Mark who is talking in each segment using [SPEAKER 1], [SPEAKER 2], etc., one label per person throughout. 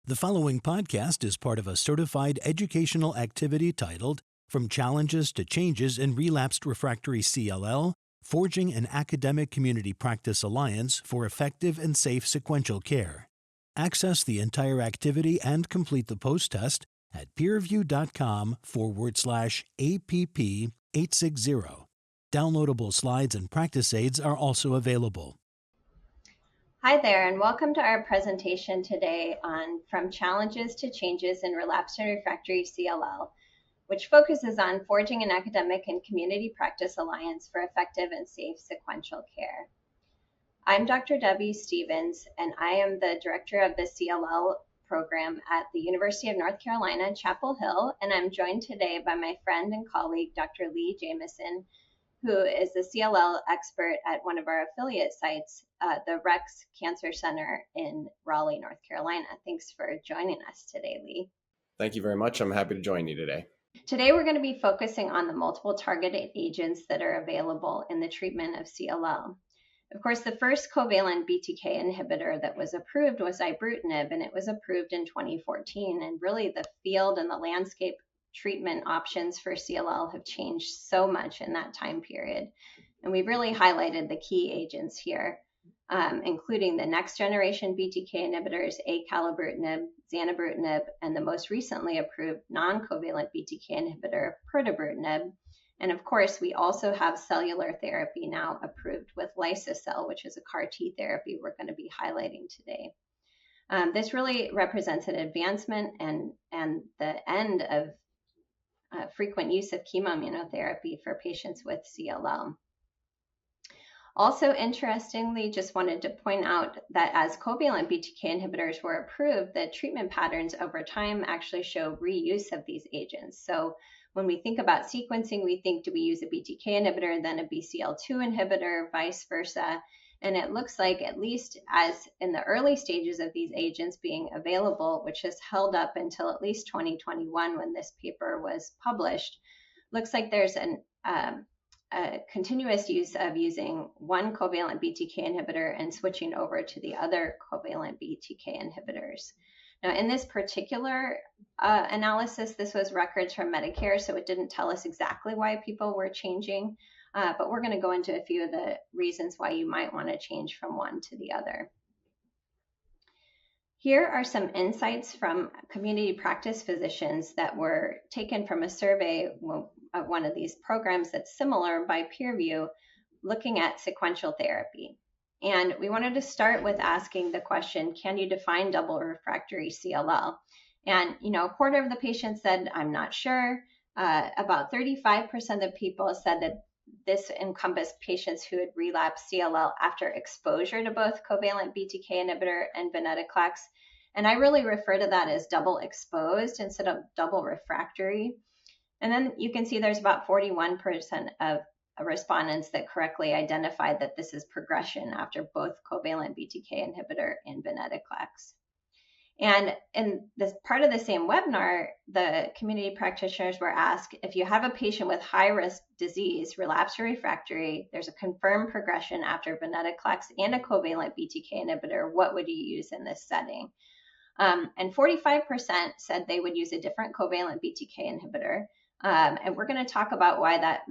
[SPEAKER 1] The following podcast is part of a certified educational activity titled From Challenges to Changes in Relapsed Refractory CLL, Forging an Academic Community Practice Alliance for Effective and Safe Sequential Care. Access the entire activity and complete the post-test at peerview.com/APP860. Downloadable slides and practice aids are also available.
[SPEAKER 2] Hi there, and welcome to our presentation today on From Challenges to Changes in Relapsed and Refractory CLL, which focuses on forging an academic and community practice alliance for effective and safe sequential care. I'm Dr. Debbie Stevens, and I am the director of the CLL program at the University of North Carolina, Chapel Hill, and I'm joined today by my friend and colleague, Dr. Lee Jamison, who is the CLL expert at one of our affiliate sites, the Rex Cancer Center in Raleigh, North Carolina. Thanks for joining us today, Lee.
[SPEAKER 3] Thank you very much. I'm happy to join you today.
[SPEAKER 2] Today, we're going to be focusing on the multiple targeted agents that are available in the treatment of CLL. Of course, the first covalent BTK inhibitor that was approved was ibrutinib, and it was approved in 2014. And really, the field and the landscape treatment options for CLL have changed so much in that time period. And we've really highlighted the key agents here, including the next generation BTK inhibitors, acalabrutinib, zanubrutinib, and the most recently approved non-covalent BTK inhibitor, pirtobrutinib. And of course, we also have cellular therapy now approved with liso-cel, which is a CAR T therapy we're going to be highlighting today. This really represents an advancement and the end of frequent use of chemoimmunotherapy for patients with CLL. Also, interestingly, just wanted to point out that as covalent BTK inhibitors were approved, the treatment patterns over time actually show reuse of these agents. So when we think about sequencing, we think, do we use a BTK inhibitor, then a BCL2 inhibitor, vice versa? And it looks like, at least as in the early stages of these agents being available, which has held up until at least 2021 when this paper was published, looks like there's a continuous use of using one covalent BTK inhibitor and switching over to the other covalent BTK inhibitors. Now, in this particular analysis, this was records from Medicare, so it didn't tell us exactly why people were changing. But we're going to go into a few of the reasons why you might want to change from one to the other. Here are some insights from community practice physicians that were taken from a survey of one of these programs that's similar by PeerView, looking at sequential therapy. And we wanted to start with asking the question, can you define double refractory CLL? And, a quarter of the patients said, I'm not sure. About 35% of people said that this encompassed patients who had relapsed CLL after exposure to both covalent BTK inhibitor and venetoclax. And I really refer to that as double exposed instead of double refractory. And then you can see there's about 41% of respondents that correctly identified that this is progression after both covalent BTK inhibitor and venetoclax. And in this part of the same webinar, the community practitioners were asked, if you have a patient with high-risk disease, relapsed or refractory, there's a confirmed progression after venetoclax and a covalent BTK inhibitor, what would you use in this setting? And 45% said they would use a different covalent BTK inhibitor. And we're going to talk about why that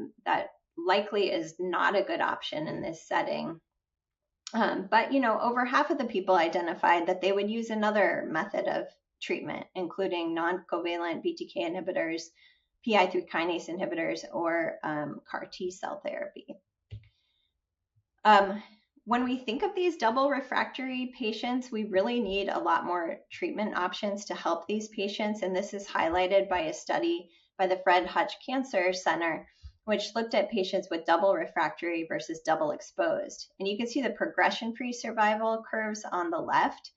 [SPEAKER 2] likely is not a good option in this setting. But, over half of the people identified that they would use another method of treatment, including non-covalent BTK inhibitors, PI3 kinase inhibitors, or CAR T cell therapy. When we think of these double refractory patients, we really need a lot more treatment options to help these patients. And this is highlighted by a study by the Fred Hutch Cancer Center, which looked at patients with double refractory versus double exposed. And you can see the progression-free survival curves on the left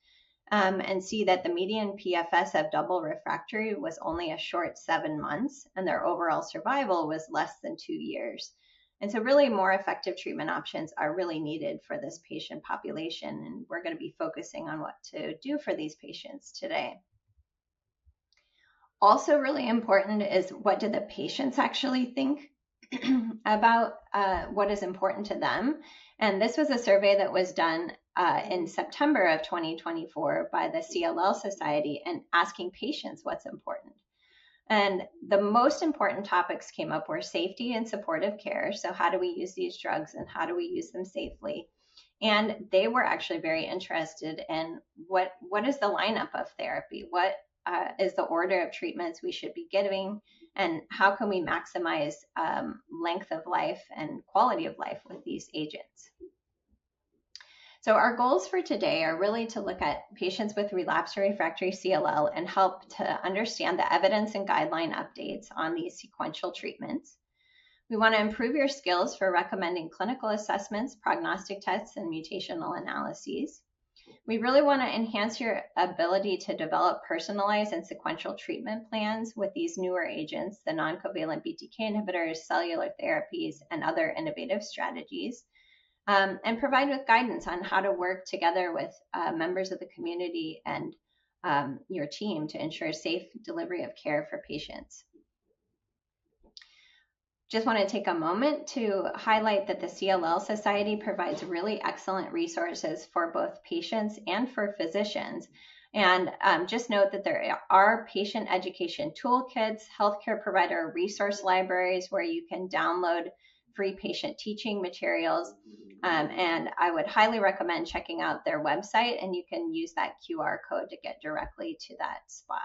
[SPEAKER 2] and see that the median PFS of double refractory was only a short 7 months, and their overall survival was less than 2 years. And so really more effective treatment options are really needed for this patient population, and we're going to be focusing on what to do for these patients today. Also really important is, what do the patients actually think? about what is important to them. And this was a survey that was done in September of 2024 by the CLL Society and asking patients what's important. And the most important topics came up were safety and supportive care. So how do we use these drugs and how do we use them safely? And they were actually very interested in what is the lineup of therapy? What is the order of treatments we should be giving? And how can we maximize length of life and quality of life with these agents? So our goals for today are really to look at patients with relapsed or refractory CLL and help to understand the evidence and guideline updates on these sequential treatments. We want to improve your skills for recommending clinical assessments, prognostic tests, and mutational analyses. We really want to enhance your ability to develop personalized and sequential treatment plans with these newer agents, the non-covalent BTK inhibitors, cellular therapies, and other innovative strategies. And provide with guidance on how to work together with members of the community and your team to ensure safe delivery of care for patients. Just want to take a moment to highlight that the CLL Society provides really excellent resources for both patients and for physicians. And just note that there are patient education toolkits, healthcare provider resource libraries where you can download free patient teaching materials. And I would highly recommend checking out their website, and you can use that QR code to get directly to that spot.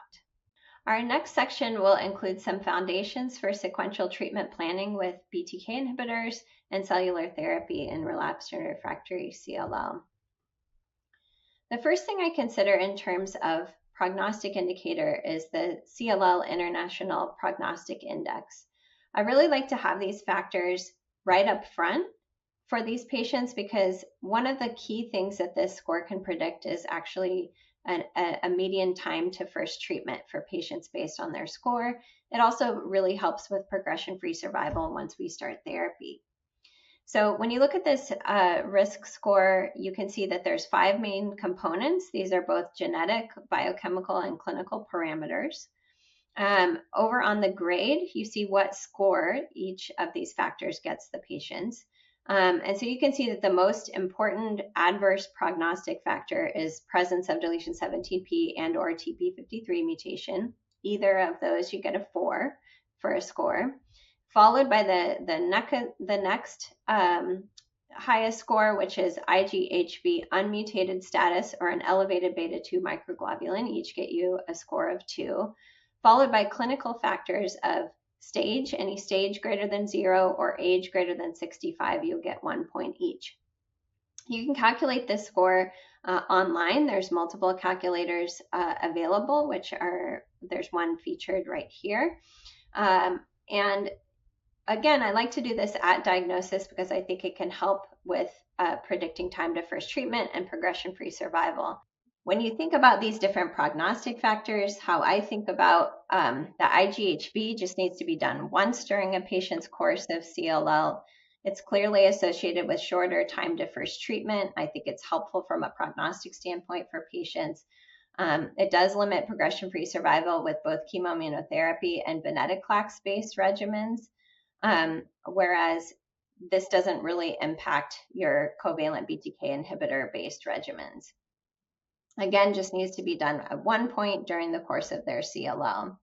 [SPEAKER 2] Our next section will include some foundations for sequential treatment planning with BTK inhibitors and cellular therapy in relapsed and refractory CLL. The first thing I consider in terms of prognostic indicator is the CLL International Prognostic Index. I really like to have these factors right up front for these patients because one of the key things that this score can predict is actually a median time to first treatment for patients based on their score. It also really helps with progression-free survival once we start therapy. So when you look at this risk score, you can see that there's 5 main components. These are both genetic, biochemical, and clinical parameters. Over on the grade, you see what score each of these factors gets the patients. And so you can see that the most important adverse prognostic factor is presence of deletion 17p and or TP53 mutation. Either of those, you get a 4 for a score, followed by the next highest score, which is IgHV unmutated status or an elevated beta-2 microglobulin, each get you a score of 2, followed by clinical factors of stage, any stage greater than 0 or age greater than 65, you'll get 1 point each. You can calculate this score online. There's multiple calculators available, there's one featured right here. And again, I like to do this at diagnosis because I think it can help with predicting time to first treatment and progression-free survival. When you think about these different prognostic factors, how I think about the IgHV just needs to be done once during a patient's course of CLL. It's clearly associated with shorter time to first treatment. I think it's helpful from a prognostic standpoint for patients. It does limit progression-free survival with both chemoimmunotherapy and venetoclax-based regimens, whereas this doesn't really impact your covalent BTK inhibitor-based regimens. Again, just needs to be done at 1 point during the course of their CLL.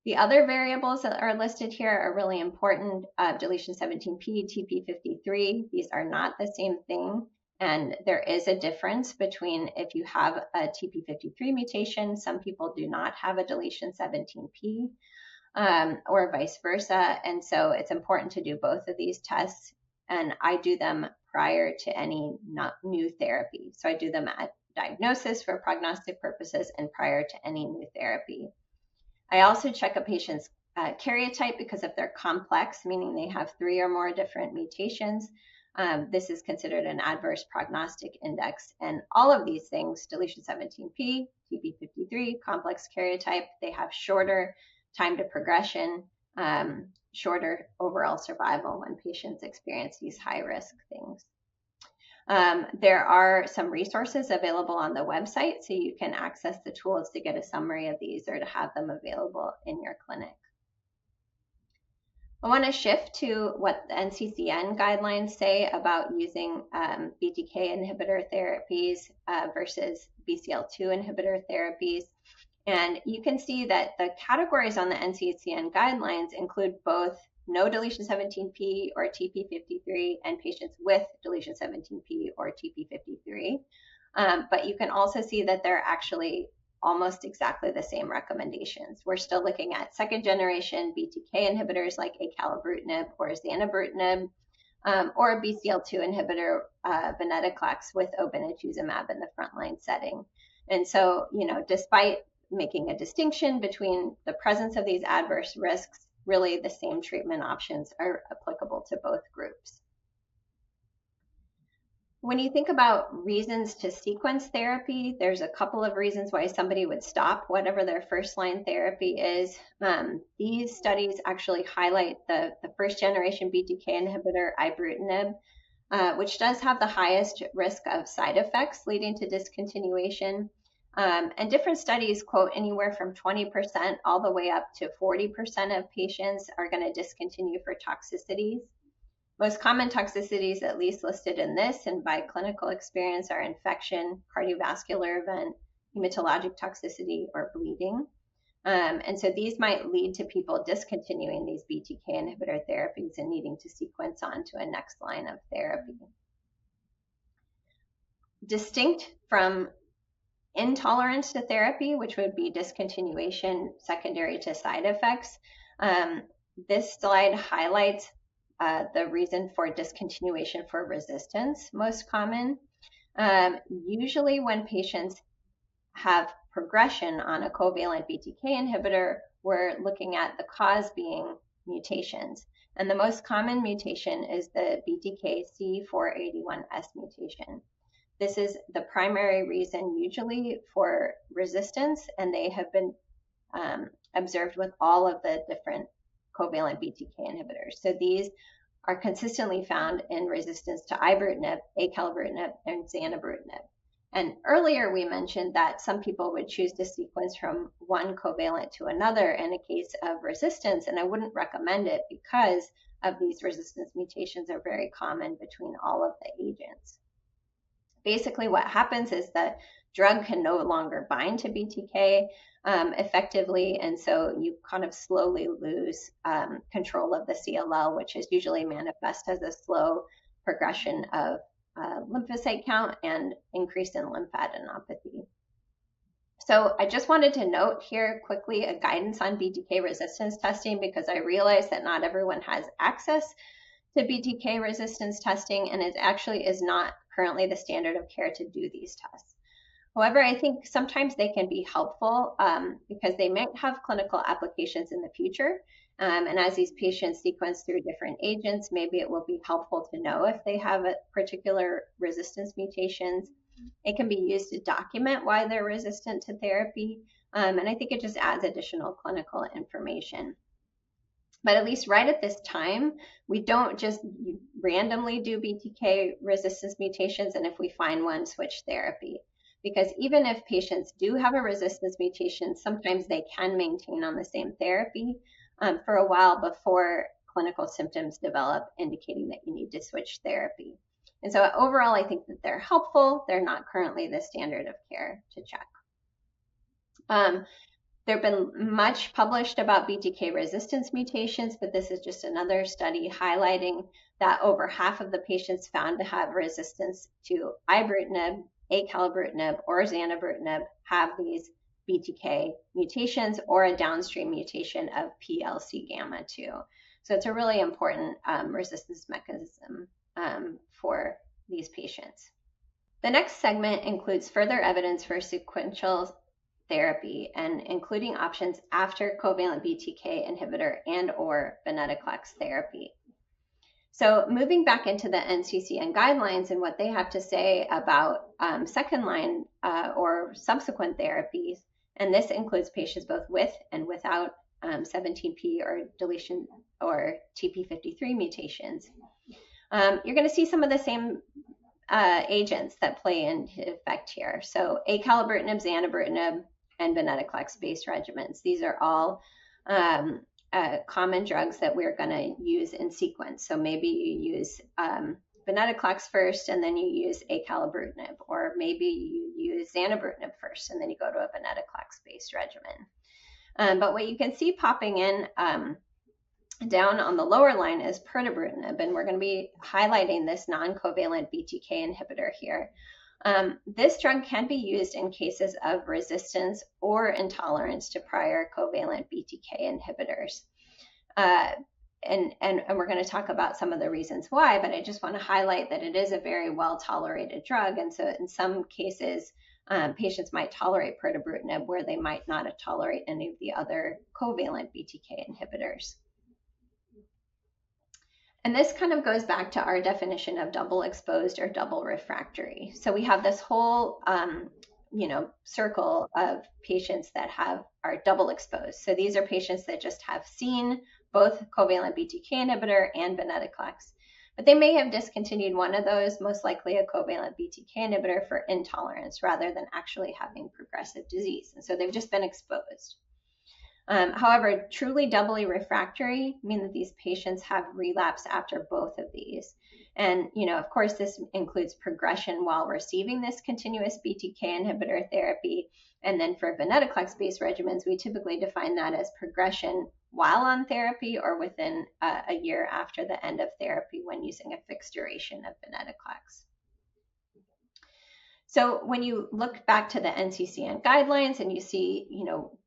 [SPEAKER 2] The other variables that are listed here are really important. Deletion 17p, TP53, these are not the same thing. And there is a difference between if you have a TP53 mutation, some people do not have a deletion 17p, or vice versa. And so it's important to do both of these tests. And I do them prior to any new therapy. So I do them at diagnosis for prognostic purposes and prior to any new therapy. I also check a patient's karyotype because if they're complex, meaning they have 3 or more different mutations, this is considered an adverse prognostic index. And all of these things, deletion 17p, TP53, complex karyotype, they have shorter time to progression, shorter overall survival when patients experience these high-risk things. There are some resources available on the website, so you can access the tools to get a summary of these or to have them available in your clinic. I want to shift to what the NCCN guidelines say about using BTK inhibitor therapies versus BCL2 inhibitor therapies. And you can see that the categories on the NCCN guidelines include both no deletion 17p or TP53 and patients with deletion 17p or TP53. But you can also see that they're actually almost exactly the same recommendations. We're still looking at second generation BTK inhibitors like acalabrutinib or zanubrutinib, or a BCL2 inhibitor, venetoclax with obinutuzumab in the frontline setting. And so, despite making a distinction between the presence of these adverse risks, really the same treatment options are applicable to both groups. When you think about reasons to sequence therapy, there's a couple of reasons why somebody would stop whatever their first line therapy is. These studies actually highlight the first generation BTK inhibitor, ibrutinib, which does have the highest risk of side effects leading to discontinuation. And different studies quote anywhere from 20% all the way up to 40% of patients are going to discontinue for toxicities. Most common toxicities, at least listed in this and by clinical experience, are infection, cardiovascular event, hematologic toxicity, or bleeding. And so these might lead to people discontinuing these BTK inhibitor therapies and needing to sequence on to a next line of therapy. Distinct from intolerance to therapy, which would be discontinuation secondary to side effects, this slide highlights the reason for discontinuation for resistance, most common. Usually when patients have progression on a covalent BTK inhibitor, we're looking at the cause being mutations. And the most common mutation is the BTK C481S mutation. This is the primary reason usually for resistance, and they have been observed with all of the different covalent BTK inhibitors. So these are consistently found in resistance to ibrutinib, acalabrutinib, and zanubrutinib. And earlier we mentioned that some people would choose to sequence from one covalent to another in a case of resistance, and I wouldn't recommend it because of these resistance mutations are very common between all of the agents. Basically what happens is the drug can no longer bind to BTK effectively, and so you kind of slowly lose control of the CLL, which is usually manifest as a slow progression of lymphocyte count and increase in lymphadenopathy. So I just wanted to note here quickly a guidance on BTK resistance testing, because I realize that not everyone has access to BTK resistance testing, and it actually is not currently the standard of care to do these tests. However, I think sometimes they can be helpful because they might have clinical applications in the future. And as these patients sequence through different agents, maybe it will be helpful to know if they have a particular resistance mutations. It can be used to document why they're resistant to therapy. And I think it just adds additional clinical information. But at least right at this time, we don't just randomly do BTK resistance mutations, and if we find one, switch therapy. Because even if patients do have a resistance mutation, sometimes they can maintain on the same therapy for a while before clinical symptoms develop, indicating that you need to switch therapy. And so overall, I think that they're helpful. They're not currently the standard of care to check. There have been much published about BTK resistance mutations, but this is just another study highlighting that over half of the patients found to have resistance to ibrutinib, acalabrutinib, or zanubrutinib have these BTK mutations or a downstream mutation of PLC gamma 2. So it's a really important resistance mechanism for these patients. The next segment includes further evidence for sequential therapy and including options after covalent BTK inhibitor and or venetoclax therapy. So moving back into the NCCN guidelines and what they have to say about second line or subsequent therapies, and this includes patients both with and without 17p or deletion or TP53 mutations. You're going to see some of the same agents that play into effect here. So acalabrutinib, zanubrutinib, and venetoclax-based regimens. These are all common drugs that we're going to use in sequence. So maybe you use venetoclax first, and then you use acalabrutinib, or maybe you use zanubrutinib first, and then you go to a venetoclax-based regimen. But what you can see popping in down on the lower line is pirtobrutinib, and we're going to be highlighting this non-covalent BTK inhibitor here. This drug can be used in cases of resistance or intolerance to prior covalent BTK inhibitors. And we're going to talk about some of the reasons why, but I just want to highlight that it is a very well-tolerated drug. And so in some cases, patients might tolerate pirtobrutinib where they might not tolerate any of the other covalent BTK inhibitors. And this kind of goes back to our definition of double exposed or double refractory. So we have this whole circle of patients that are double exposed. So these are patients that just have seen both covalent BTK inhibitor and venetoclax, but they may have discontinued one of those, most likely a covalent BTK inhibitor, for intolerance rather than actually having progressive disease. And so they've just been exposed. However, truly doubly refractory mean that these patients have relapse after both of these. And, of course, this includes progression while receiving this continuous BTK inhibitor therapy. And then for venetoclax-based regimens, we typically define that as progression while on therapy or within a year after the end of therapy when using a fixed duration of venetoclax. So when you look back to the NCCN guidelines and you see,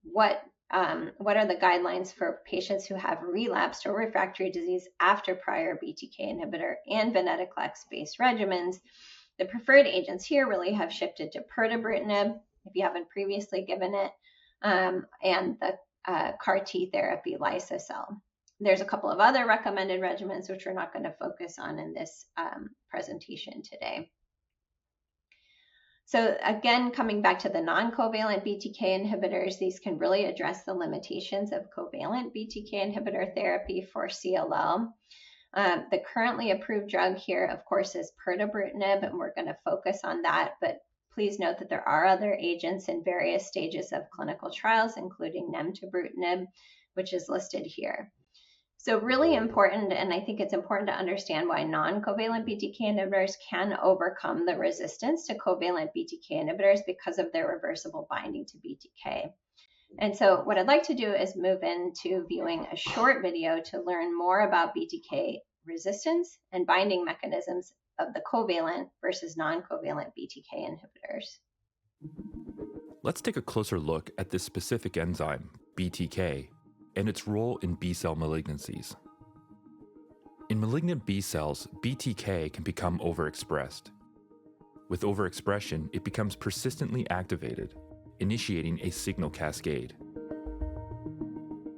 [SPEAKER 2] what are the guidelines for patients who have relapsed or refractory disease after prior BTK inhibitor and venetoclax-based regimens, the preferred agents here really have shifted to pirtobrutinib, if you haven't previously given it, and the CAR T therapy liso-cel. There's a couple of other recommended regimens, which we're not going to focus on in this presentation today. So again, coming back to the non-covalent BTK inhibitors, these can really address the limitations of covalent BTK inhibitor therapy for CLL. The currently approved drug here, of course, is pirtobrutinib, and we're going to focus on that. But please note that there are other agents in various stages of clinical trials, including nemtabrutinib, which is listed here. So really important, and I think it's important to understand why non-covalent BTK inhibitors can overcome the resistance to covalent BTK inhibitors because of their reversible binding to BTK. And so what I'd like to do is move into viewing a short video to learn more about BTK resistance and binding mechanisms of the covalent versus non-covalent BTK inhibitors.
[SPEAKER 4] Let's take a closer look at this specific enzyme, BTK, and its role in B-cell malignancies. In malignant B cells, BTK can become overexpressed. With overexpression, it becomes persistently activated, initiating a signal cascade.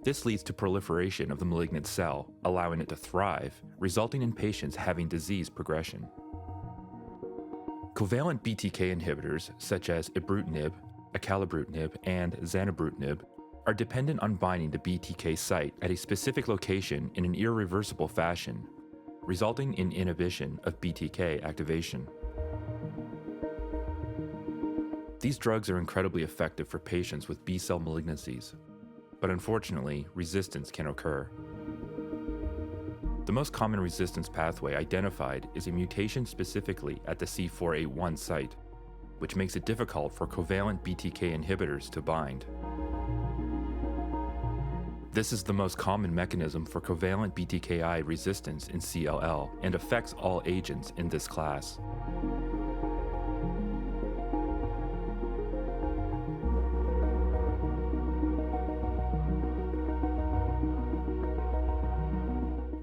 [SPEAKER 4] This leads to proliferation of the malignant cell, allowing it to thrive, resulting in patients having disease progression. Covalent BTK inhibitors, such as ibrutinib, acalabrutinib, and zanubrutinib, are dependent on binding the BTK site at a specific location in an irreversible fashion, resulting in inhibition of BTK activation. These drugs are incredibly effective for patients with B-cell malignancies, but unfortunately, resistance can occur. The most common resistance pathway identified is a mutation specifically at the C481 site, which makes it difficult for covalent BTK inhibitors to bind. This is the most common mechanism for covalent BTKI resistance in CLL and affects all agents in this class.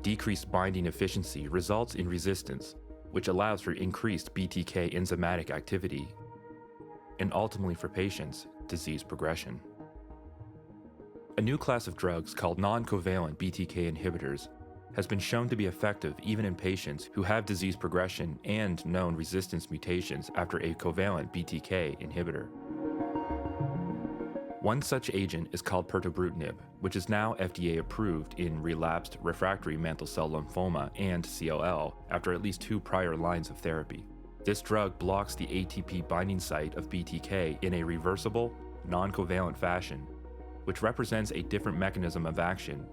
[SPEAKER 4] Decreased binding efficiency results in resistance, which allows for increased BTK enzymatic activity, and ultimately for patients, disease progression. A new class of drugs called non-covalent BTK inhibitors has been shown to be effective even in patients who have disease progression and known resistance mutations after a covalent BTK inhibitor. One such agent is called pirtobrutinib, which is now FDA approved in relapsed refractory mantle cell lymphoma and CLL after at least 2 prior lines of therapy. This drug blocks the ATP binding site of BTK in a reversible, non-covalent fashion, which represents a different mechanism of action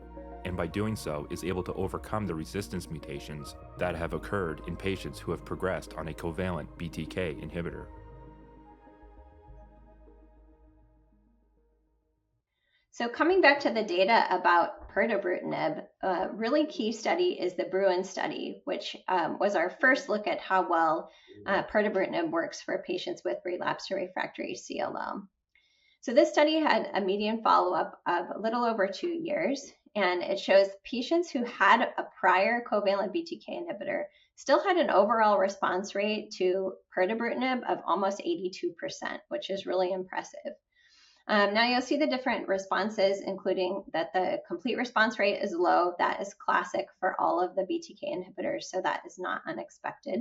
[SPEAKER 4] and by doing so is able to overcome the resistance mutations that have occurred in patients who have progressed on a covalent BTK inhibitor.
[SPEAKER 2] So coming back to the data about pirtobrutinib, a really key study is the Bruin study, which was our first look at how well pirtobrutinib works for patients with relapsed or refractory CLL. So this study had a median follow-up of a little over 2 years, and it shows patients who had a prior covalent BTK inhibitor still had an overall response rate to pirtobrutinib of almost 82%, which is really impressive. Now you'll see the different responses, including that the complete response rate is low. That is classic for all of the BTK inhibitors, so that is not unexpected.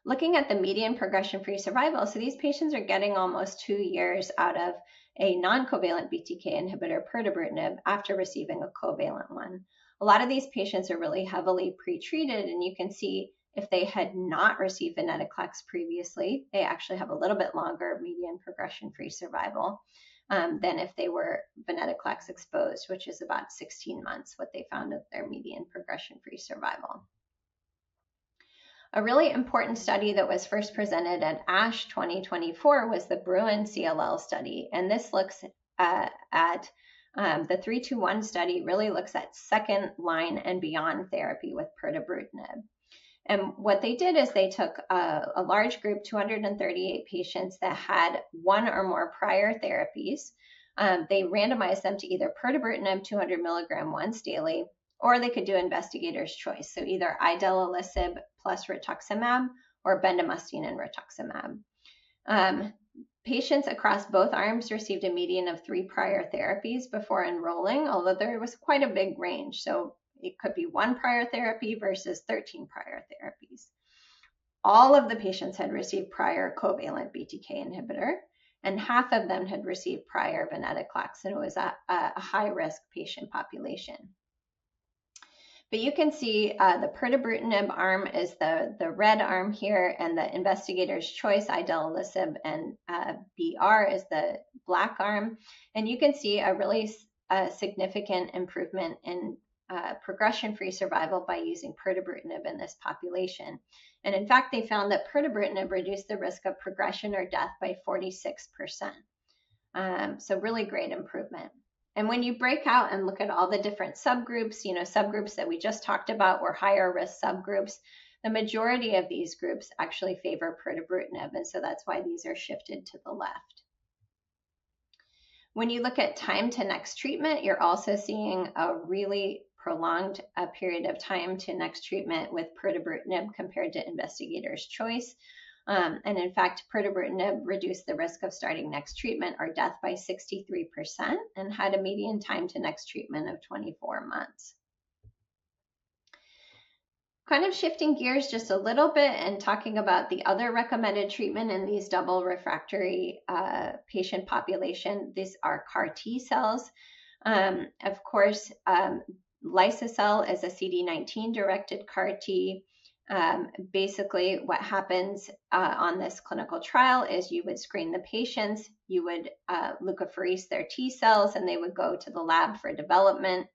[SPEAKER 2] Looking at the median progression-free survival, so these patients are getting almost 2 years out of a non-covalent BTK inhibitor, pirtobrutinib, after receiving a covalent one. A lot of these patients are really heavily pretreated, and you can see if they had not received venetoclax previously, they actually have a little bit longer median progression-free survival than if they were venetoclax exposed, which is about 16 months, what they found of their median progression-free survival. A really important study that was first presented at ASH 2024 was the Bruin CLL study, and this looks at the 321 study really looks at second line and beyond therapy with pirtobrutinib. And what they did is they took a large group, 238 patients that had one or more prior therapies. They randomized them to either pirtobrutinib 200 milligram once daily, or they could do investigator's choice. So either idelalisib plus rituximab or bendamustine and rituximab. Patients across both arms received a median of 3 prior therapies before enrolling, although there was quite a big range. So it could be 1 prior therapy versus 13 prior therapies. All of the patients had received prior covalent BTK inhibitor, and half of them had received prior venetoclax, and it was a high-risk patient population. But you can see the pirtobrutinib arm is the red arm here, and the investigator's choice, idelalisib and BR, is the black arm. And you can see a really significant improvement in progression-free survival by using pirtobrutinib in this population. And in fact, they found that pirtobrutinib reduced the risk of progression or death by 46%. So really great improvement. And when you break out and look at all the different subgroups, subgroups that we just talked about were higher risk subgroups, the majority of these groups actually favor pirtobrutinib, and so that's why these are shifted to the left. When you look at time to next treatment, you're also seeing a really prolonged period of time to next treatment with pirtobrutinib compared to investigator's choice. And in fact, pirtobrutinib reduced the risk of starting next treatment or death by 63% and had a median time to next treatment of 24 months. Kind of shifting gears just a little bit and talking about the other recommended treatment in these double refractory patient population. These are CAR T cells. Of course, liso-cel is a CD19 directed CAR T. Basically, what happens on this clinical trial is you would screen the patients, you would leukapheresis their T cells, and they would go to the lab for development.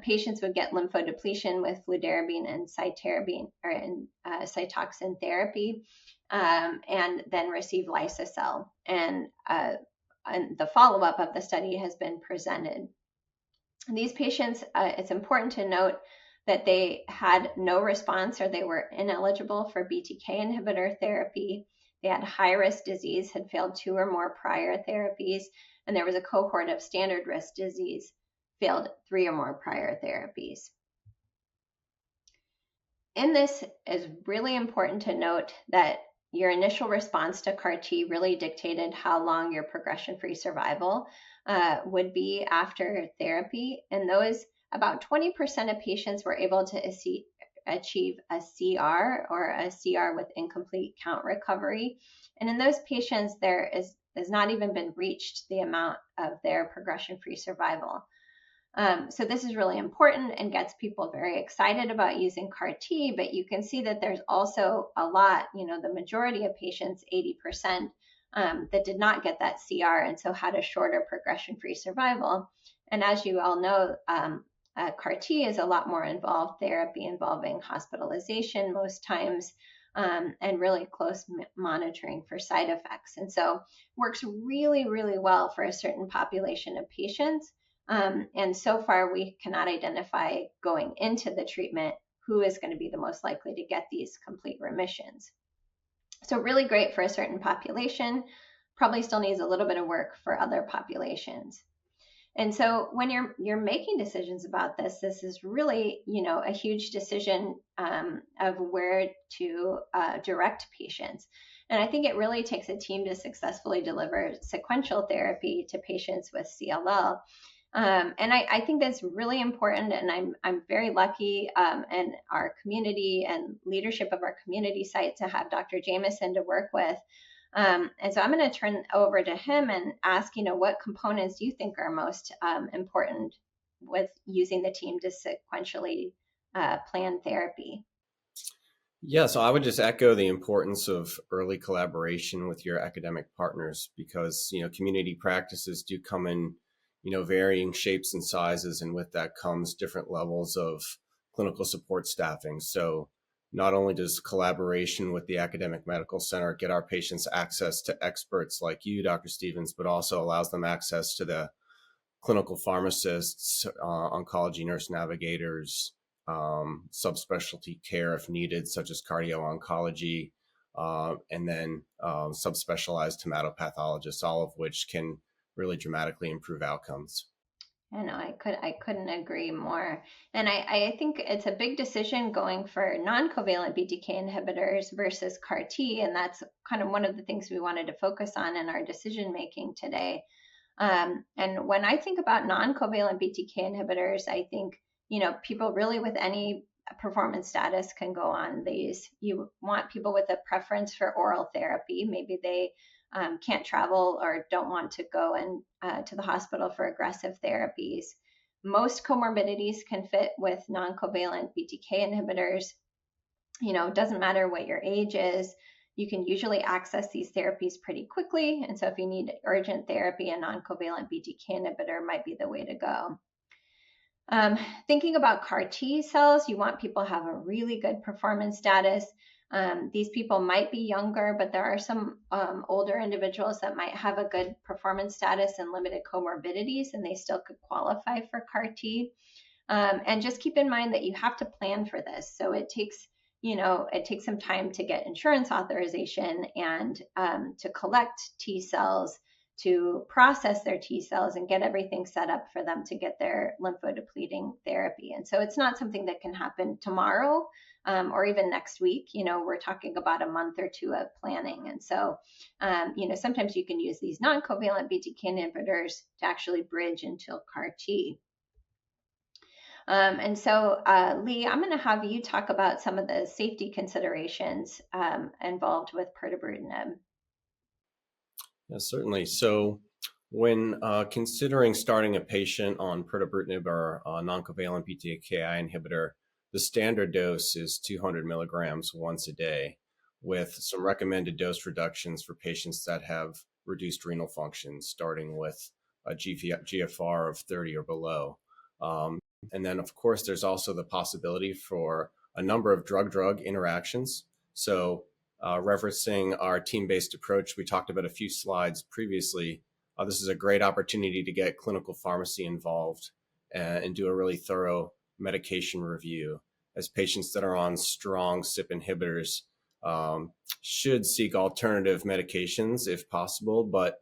[SPEAKER 2] Patients would get lymphodepletion with fludarabine and cytoxin therapy, and then receive liso-cel. And the follow-up of the study has been presented. And these patients, it's important to note that they had no response or they were ineligible for BTK inhibitor therapy. They had high-risk disease, had failed 2 or more prior therapies, and there was a cohort of standard risk disease, failed 3 or more prior therapies. In this, it's really important to note that your initial response to CAR T really dictated how long your progression-free survival would be after therapy, and those about 20% of patients were able to achieve a CR or a CR with incomplete count recovery. And in those patients, there has not even been reached the amount of their progression-free survival. So this is really important and gets people very excited about using CAR T, but you can see that there's also a lot, the majority of patients, 80%, that did not get that CR and so had a shorter progression-free survival. And as you all know, CAR T is a lot more involved therapy involving hospitalization most times, and really close monitoring for side effects. And so works really, really well for a certain population of patients. And so far, we cannot identify going into the treatment who is going to be the most likely to get these complete remissions. So really great for a certain population, probably still needs a little bit of work for other populations. And so when you're making decisions about this is really, a huge decision of where to direct patients. And I think it really takes a team to successfully deliver sequential therapy to patients with CLL. And I think that's really important, and I'm very lucky in our community and leadership of our community site to have Dr. Jameson to work with. And so I'm going to turn over to him and ask, what components do you think are most important with using the team to sequentially plan therapy?
[SPEAKER 3] Yeah, so I would just echo the importance of early collaboration with your academic partners because, community practices do come in, varying shapes and sizes. And with that comes different levels of clinical support staffing. So not only does collaboration with the academic medical center get our patients access to experts like you, Dr. Stevens, but also allows them access to the clinical pharmacists, oncology nurse navigators, subspecialty care if needed, such as cardio-oncology, and then subspecialized hematopathologists, all of which can really dramatically improve outcomes.
[SPEAKER 2] I know, I couldn't agree more. And I think it's a big decision going for non-covalent BTK inhibitors versus CAR T, and that's kind of one of the things we wanted to focus on in our decision making today. And when I think about non-covalent BTK inhibitors, I think, people really with any performance status can go on these. You want people with a preference for oral therapy. Maybe they can't travel or don't want to go to the hospital for aggressive therapies. Most comorbidities can fit with non-covalent BTK inhibitors. It doesn't matter what your age is. You can usually access these therapies pretty quickly. And so if you need urgent therapy, a non-covalent BTK inhibitor might be the way to go. Thinking about CAR T cells, you want people to have a really good performance status. These people might be younger, but there are some older individuals that might have a good performance status and limited comorbidities, and they still could qualify for CAR T. And just keep in mind that you have to plan for this. So it takes some time to get insurance authorization and to collect T cells, to process their T cells and get everything set up for them to get their lymphodepleting therapy. And so it's not something that can happen tomorrow or even next week. We're talking about a month or two of planning. And so, sometimes you can use these non-covalent BTK inhibitors to actually bridge until CAR T. And so, Lee, I'm going to have you talk about some of the safety considerations involved with pirtobrutinib.
[SPEAKER 3] Yeah, certainly. So when considering starting a patient on pirtobrutinib or a non-covalent BTKI inhibitor, the standard dose is 200 milligrams once a day, with some recommended dose reductions for patients that have reduced renal function, starting with a GFR of 30 or below. And then, of course, there's also the possibility for a number of drug-drug interactions. So referencing our team-based approach, we talked about a few slides previously. This is a great opportunity to get clinical pharmacy involved and do a really thorough medication review, as patients that are on strong CYP inhibitors should seek alternative medications if possible, but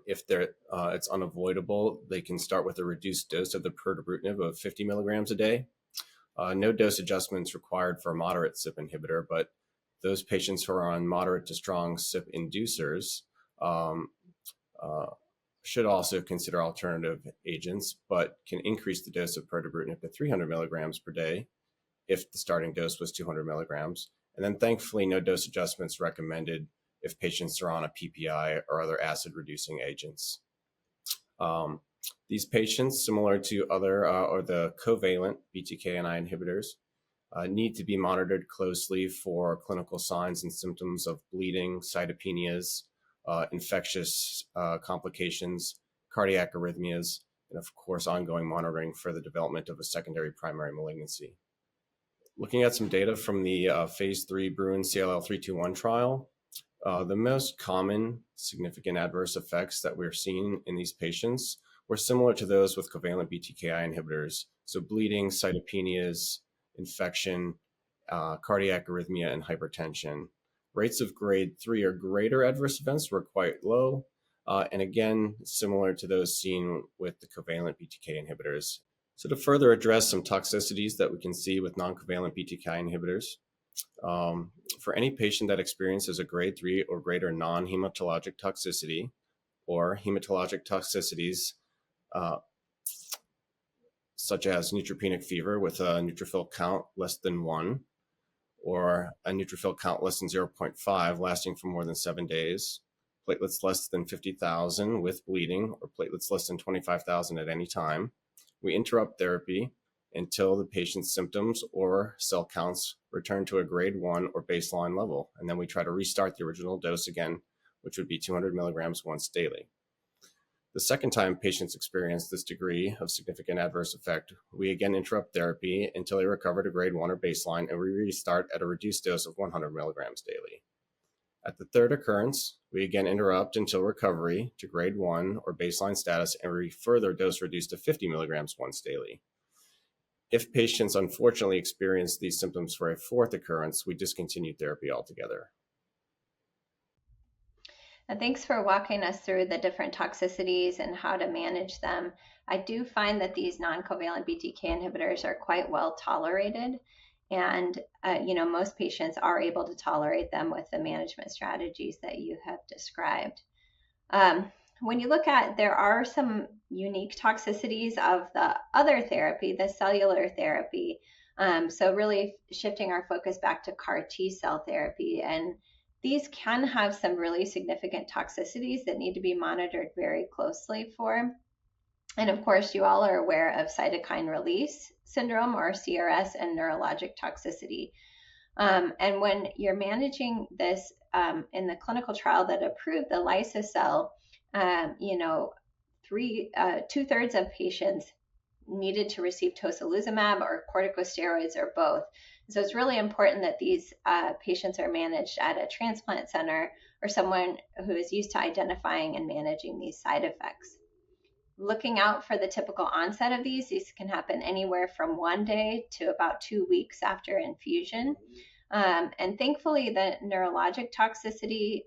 [SPEAKER 3] if it's unavoidable, they can start with a reduced dose of the pirtobrutinib of 50 milligrams a day. No dose adjustments required for a moderate CYP inhibitor, but those patients who are on moderate to strong CYP inducers should also consider alternative agents, but can increase the dose of pirtobrutinib to 300 milligrams per day if the starting dose was 200 milligrams. And then thankfully, no dose adjustments recommended if patients are on a PPI or other acid-reducing agents. These patients, similar to other or the covalent BTKI inhibitors, need to be monitored closely for clinical signs and symptoms of bleeding, cytopenias, infectious complications, cardiac arrhythmias, and of course, ongoing monitoring for the development of a secondary primary malignancy. Looking at some data from the phase 3 Bruin CLL 321 trial, the most common significant adverse effects that we're seeing in these patients were similar to those with covalent BTKI inhibitors. So bleeding, cytopenias, infection, cardiac arrhythmia, and hypertension. Rates of grade 3 or greater adverse events were quite low, and again, similar to those seen with the covalent BTK inhibitors. So to further address some toxicities that we can see with non-covalent BTKI inhibitors, for any patient that experiences a grade 3 or greater non-hematologic toxicity or hematologic toxicities such as neutropenic fever with a neutrophil count less than 1 or a neutrophil count less than 0.5 lasting for more than 7 days, platelets less than 50,000 with bleeding, or platelets less than 25,000 at any time, we interrupt therapy until the patient's symptoms or cell counts return to a grade 1 or baseline level. And then we try to restart the original dose again, which would be 200 milligrams once daily. The second time patients experience this degree of significant adverse effect, we again interrupt therapy until they recover to grade 1 or baseline, and we restart at a reduced dose of 100 milligrams daily. At the third occurrence, we again interrupt until recovery to grade 1 or baseline status, and we further dose reduce to 50 milligrams once daily. If patients unfortunately experience these symptoms for a fourth occurrence, we discontinue therapy altogether.
[SPEAKER 2] Thanks for walking us through the different toxicities and how to manage them. I do find that these non-covalent BTK inhibitors are quite well tolerated, and most patients are able to tolerate them with the management strategies that you have described. When you look at, there are some unique toxicities of the other therapy, the cellular therapy. So really shifting our focus back to CAR T cell therapy, and these can have some really significant toxicities that need to be monitored very closely for. And of course, you all are aware of cytokine release syndrome, or CRS, and neurologic toxicity. And when you're managing this in the clinical trial that approved the liso-cel, 2/3 of patients needed to receive tocilizumab or corticosteroids or both. So it's really important that these patients are managed at a transplant center or someone who is used to identifying and managing these side effects. Looking out for the typical onset of these can happen anywhere from 1 day to about 2 weeks after infusion. And thankfully, the neurologic toxicity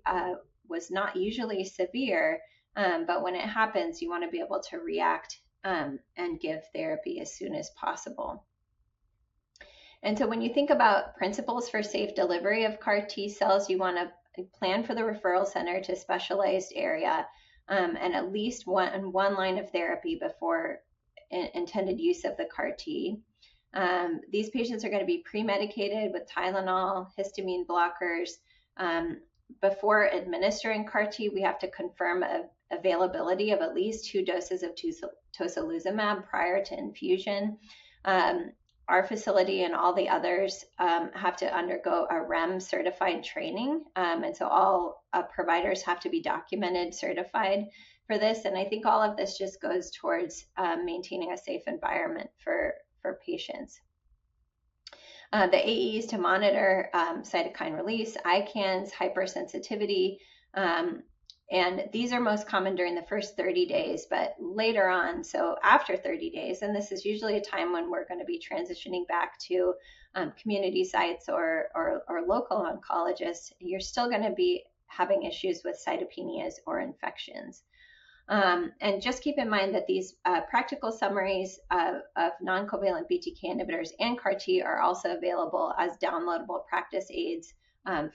[SPEAKER 2] was not usually severe, but when it happens, you want to be able to react and give therapy as soon as possible. And so when you think about principles for safe delivery of CAR T cells, you want to plan for the referral center to a specialized area and at least one line of therapy before intended use of the CAR T. These patients are going to be pre-medicated with Tylenol, histamine blockers. Before administering CAR T, we have to confirm availability of at least 2 doses of tocilizumab prior to infusion. Our facility and all the others have to undergo a REM certified training. And so all providers have to be documented, certified for this. And I think all of this just goes towards maintaining a safe environment for patients. The AEs to monitor cytokine release, ICANS, hypersensitivity, and these are most common during the first 30 days, but later on, so after 30 days, and this is usually a time when we're going to be transitioning back to community sites or local oncologists, you're still going to be having issues with cytopenias or infections. And just keep in mind that these practical summaries of non-covalent BTK inhibitors and CAR T are also available as downloadable practice aids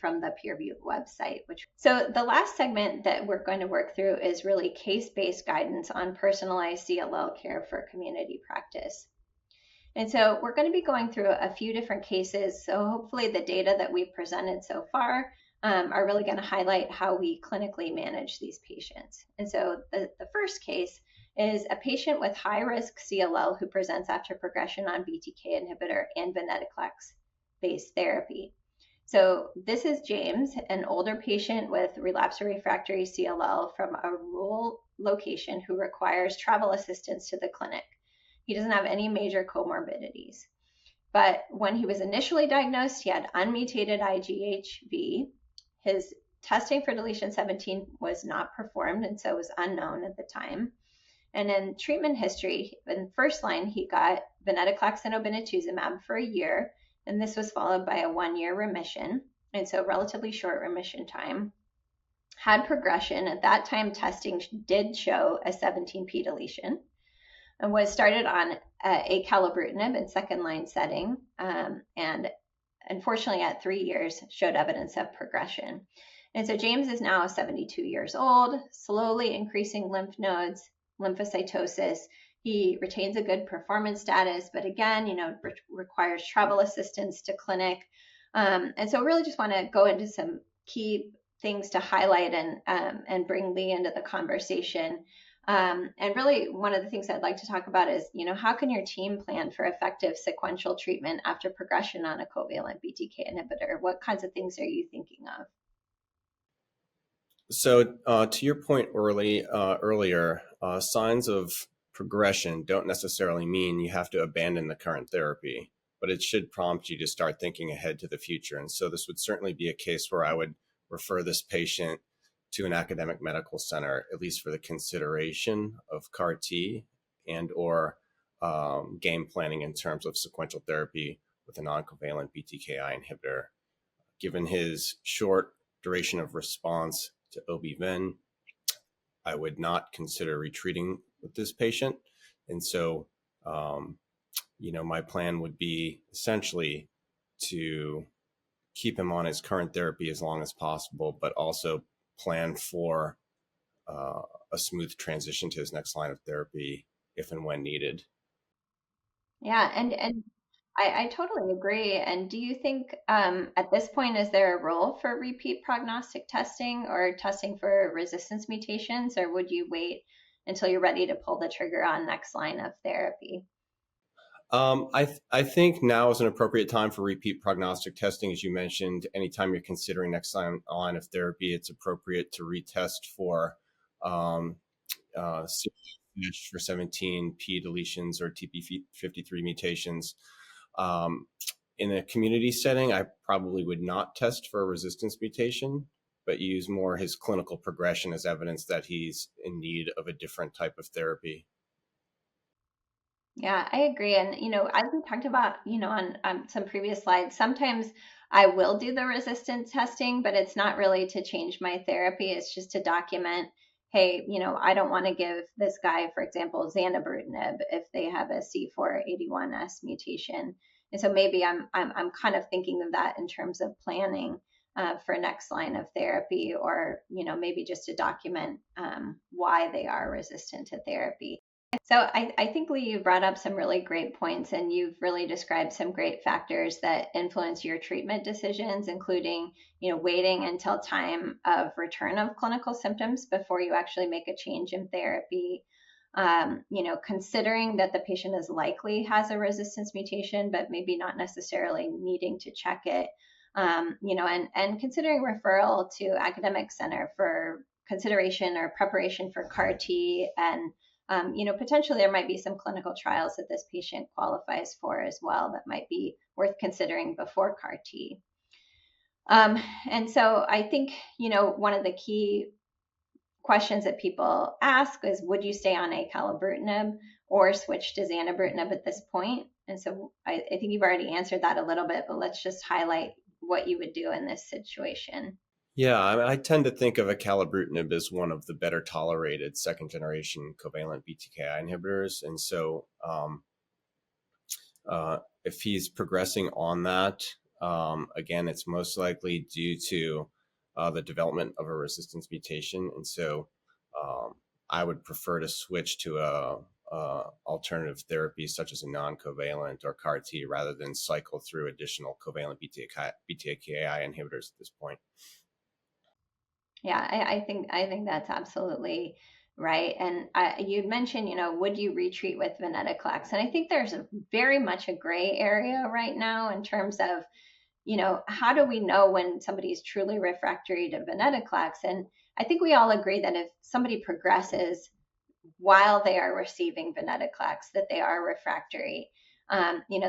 [SPEAKER 2] from the PeerView website. So the last segment that we're going to work through is really case-based guidance on personalized CLL care for community practice. And so we're going to be going through a few different cases. So hopefully the data that we've presented so far are really going to highlight how we clinically manage these patients. And so the first case is a patient with high-risk CLL who presents after progression on BTK inhibitor and venetoclax-based therapy. So this is James, an older patient with relapsed or refractory CLL from a rural location who requires travel assistance to the clinic. He doesn't have any major comorbidities. But when he was initially diagnosed, he had unmutated IgHV. His testing for deletion 17 was not performed, and so it was unknown at the time. And in treatment history, in first line, he got venetoclax and obinutuzumab for a year, and this was followed by a 1-year remission, and so relatively short remission time. Had progression. At that time, testing did show a 17p deletion, and was started on acalabrutinib in second-line setting, and unfortunately at 3 years showed evidence of progression. And so James is now 72 years old, slowly increasing lymph nodes, lymphocytosis. He retains a good performance status, but again, requires travel assistance to clinic. And so really just want to go into some key things to highlight and bring Lee into the conversation. And really one of the things I'd like to talk about is, how can your team plan for effective sequential treatment after progression on a covalent BTK inhibitor? What kinds of things are you thinking of?
[SPEAKER 3] So to your point earlier, signs of progression don't necessarily mean you have to abandon the current therapy, but it should prompt you to start thinking ahead to the future. And so this would certainly be a case where I would refer this patient to an academic medical center, at least for the consideration of CAR T and or game planning in terms of sequential therapy with a non-covalent BTKI inhibitor. Given his short duration of response to OB-Ven, I would not consider retreating with this patient. And so, my plan would be essentially to keep him on his current therapy as long as possible, but also plan for a smooth transition to his next line of therapy if and when needed.
[SPEAKER 2] Yeah, and I totally agree. And do you think at this point, is there a role for repeat prognostic testing or testing for resistance mutations, or would you wait until you're ready to pull the trigger on next line of therapy?
[SPEAKER 3] I think now is an appropriate time for repeat prognostic testing. As you mentioned, anytime you're considering next line of therapy, it's appropriate to retest for for 17p deletions or TP53 mutations. In a community setting, I probably would not test for a resistance mutation, but use more his clinical progression as evidence that he's in need of a different type of therapy.
[SPEAKER 2] Yeah, I agree. And, as we talked about, on some previous slides, sometimes I will do the resistance testing, but it's not really to change my therapy. It's just to document, hey, I don't want to give this guy, for example, zanubrutinib if they have a C481S mutation. And so maybe I'm kind of thinking of that in terms of planning for next line of therapy, or, maybe just to document why they are resistant to therapy. So I think, Lee, you brought up some really great points, and you've really described some great factors that influence your treatment decisions, including, waiting until time of return of clinical symptoms before you actually make a change in therapy. Considering that the patient is likely has a resistance mutation, but maybe not necessarily needing to check it, and considering referral to academic center for consideration or preparation for CAR T, and potentially there might be some clinical trials that this patient qualifies for as well that might be worth considering before CAR T. And so I think, one of the key questions that people ask is, would you stay on acalabrutinib or switch to zanubrutinib at this point? And so I think you've already answered that a little bit, but let's just highlight what you would do in this situation.
[SPEAKER 3] Yeah, I tend to think of acalabrutinib as one of the better tolerated second-generation covalent BTKI inhibitors. And so if he's progressing on that, again, it's most likely due to the development of a resistance mutation. And so I would prefer to switch to a alternative therapy such as a non-covalent or CAR T rather than cycle through additional covalent BTKI inhibitors at this point.
[SPEAKER 2] Yeah, I think that's absolutely right. And you mentioned, would you retreat with venetoclax? And I think there's very much a gray area right now in terms of, how do we know when somebody is truly refractory to venetoclax? And I think we all agree that if somebody progresses while they are receiving venetoclax, that they are refractory.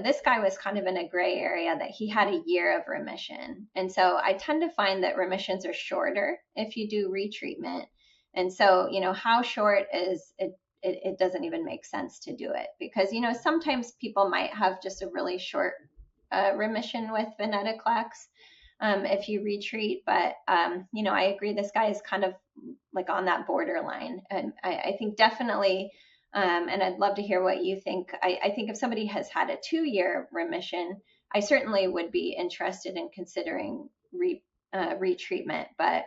[SPEAKER 2] This guy was kind of in a gray area that he had a year of remission. And so I tend to find that remissions are shorter if you do retreatment. And so, how short is it? It doesn't even make sense to do it because, sometimes people might have just a really short remission with venetoclax if you retreat. But, I agree this guy is kind of like on that borderline. And I think definitely, and I'd love to hear what you think. I think if somebody has had a 2-year remission, I certainly would be interested in considering retreatment. But,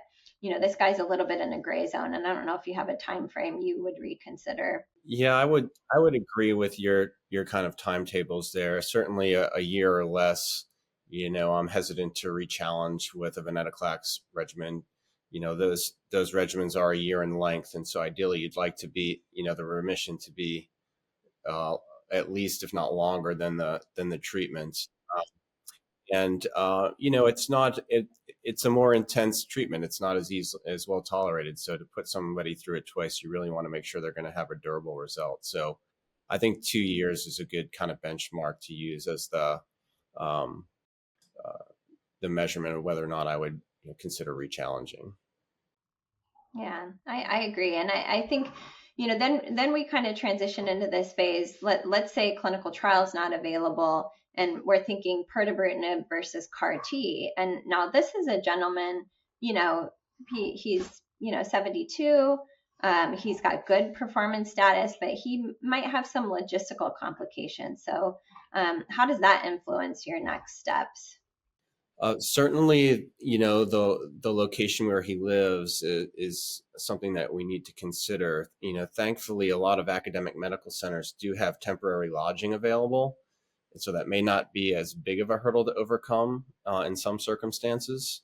[SPEAKER 2] this guy's a little bit in a gray zone, and I don't know if you have a time frame you would reconsider.
[SPEAKER 3] Yeah, I would agree with your kind of timetables there. Certainly a year or less. I'm hesitant to re-challenge with a venetoclax regimen. Those regimens are a year in length, and so ideally you'd like to be, the remission to be at least, if not longer than the treatment. It's a more intense treatment. It's not as well tolerated. So to put somebody through it twice, you really want to make sure they're going to have a durable result. So I think 2 years is a good kind of benchmark to use as the measurement of whether or not I would consider re-challenging.
[SPEAKER 2] Yeah, I agree. And I think, then we kind of transition into this phase. Let's say clinical trials not available, and we're thinking pirtobrutinib versus CAR T. And now this is a gentleman, he's 72. He's got good performance status, but he might have some logistical complications. So how does that influence your next steps?
[SPEAKER 3] Certainly, the location where he lives is something that we need to consider. Thankfully, a lot of academic medical centers do have temporary lodging available. And so that may not be as big of a hurdle to overcome in some circumstances.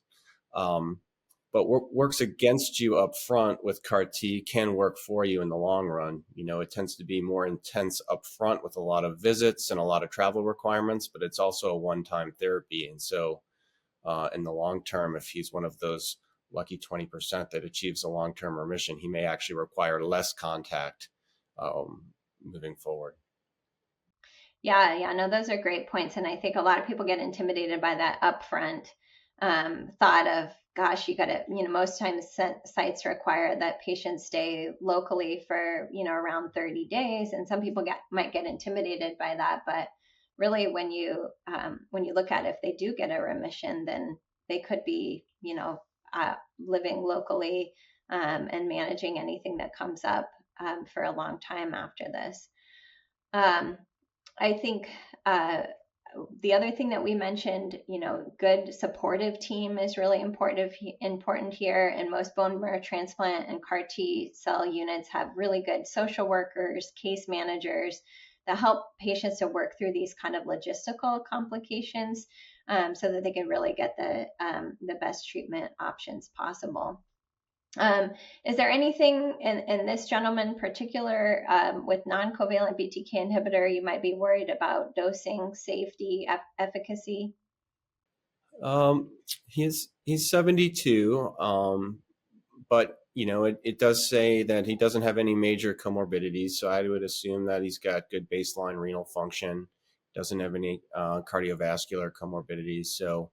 [SPEAKER 3] But what works against you up front with CAR T can work for you in the long run. It tends to be more intense up front with a lot of visits and a lot of travel requirements, but it's also a one-time therapy. And so in the long term, if he's one of those lucky 20% that achieves a long-term remission, he may actually require less contact moving forward.
[SPEAKER 2] Yeah, no, those are great points. And I think a lot of people get intimidated by that upfront thought of, gosh, you got to, most times sites require that patients stay locally for, around 30 days. And some people might get intimidated by that. But really, when you look at it, if they do get a remission, then they could be, living locally and managing anything that comes up for a long time after this. I think the other thing that we mentioned, good supportive team is really important here. And most bone marrow transplant and CAR T cell units have really good social workers, case managers that help patients to work through these kind of logistical complications so that they can really get the best treatment options possible. Is there anything in this gentleman particular with non-covalent BTK inhibitor you might be worried about? Dosing, safety, efficacy?
[SPEAKER 3] He's 72, but it does say that he doesn't have any major comorbidities, so I would assume that he's got good baseline renal function, doesn't have any cardiovascular comorbidities. So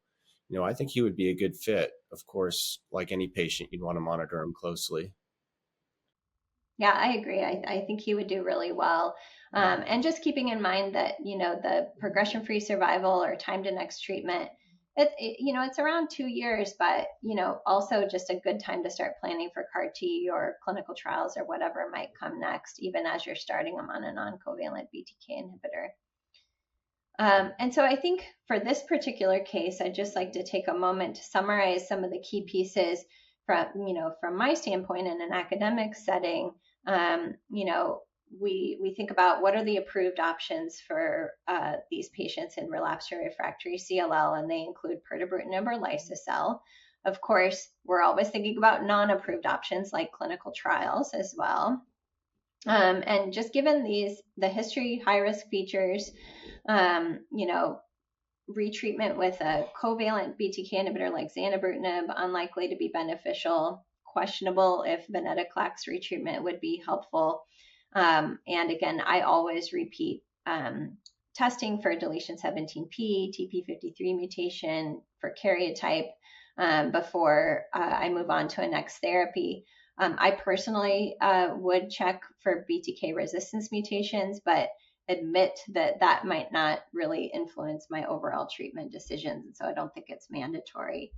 [SPEAKER 3] I think he would be a good fit. Of course, like any patient, you'd want to monitor him closely.
[SPEAKER 2] Yeah, I agree. I think he would do really well. And just keeping in mind that, the progression-free survival or time to next treatment, it's around 2 years, but, also just a good time to start planning for CAR T or clinical trials or whatever might come next, even as you're starting them on a non-covalent BTK inhibitor. And so I think for this particular case, I'd just like to take a moment to summarize some of the key pieces from my standpoint in an academic setting. We think about what are the approved options for these patients in relapsed or refractory CLL, and they include pirtobrutinib or liso-cel. Of course, we're always thinking about non-approved options like clinical trials as well. And just given the history, high-risk features, retreatment with a covalent BTK inhibitor like zanubrutinib, unlikely to be beneficial. Questionable if venetoclax retreatment would be helpful. And again, I always repeat testing for deletion 17p, TP53 mutation for karyotype before I move on to a next therapy. I personally would check for BTK resistance mutations, but admit that that might not really influence my overall treatment decisions. And so I don't think it's mandatory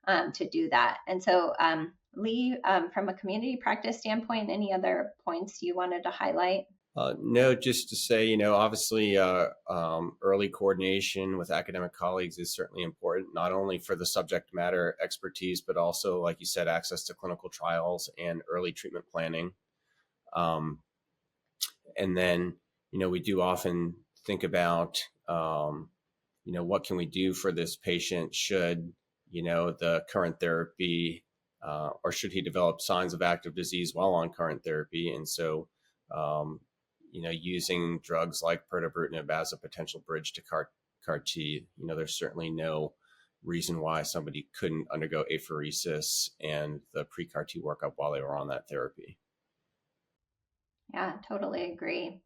[SPEAKER 2] to do that. And so Lee, from a community practice standpoint, any other points you wanted to highlight?
[SPEAKER 3] No, just to say, obviously early coordination with academic colleagues is certainly important, not only for the subject matter expertise, but also, like you said, access to clinical trials and early treatment planning. And then, we do often think about, what can we do for this patient should, the current therapy, or should he develop signs of active disease while on current therapy. And so, using drugs like pirtobrutinib as a potential bridge to CAR T, there's certainly no reason why somebody couldn't undergo apheresis and the pre-CAR T workup while they were on that therapy.
[SPEAKER 2] Yeah, totally agree.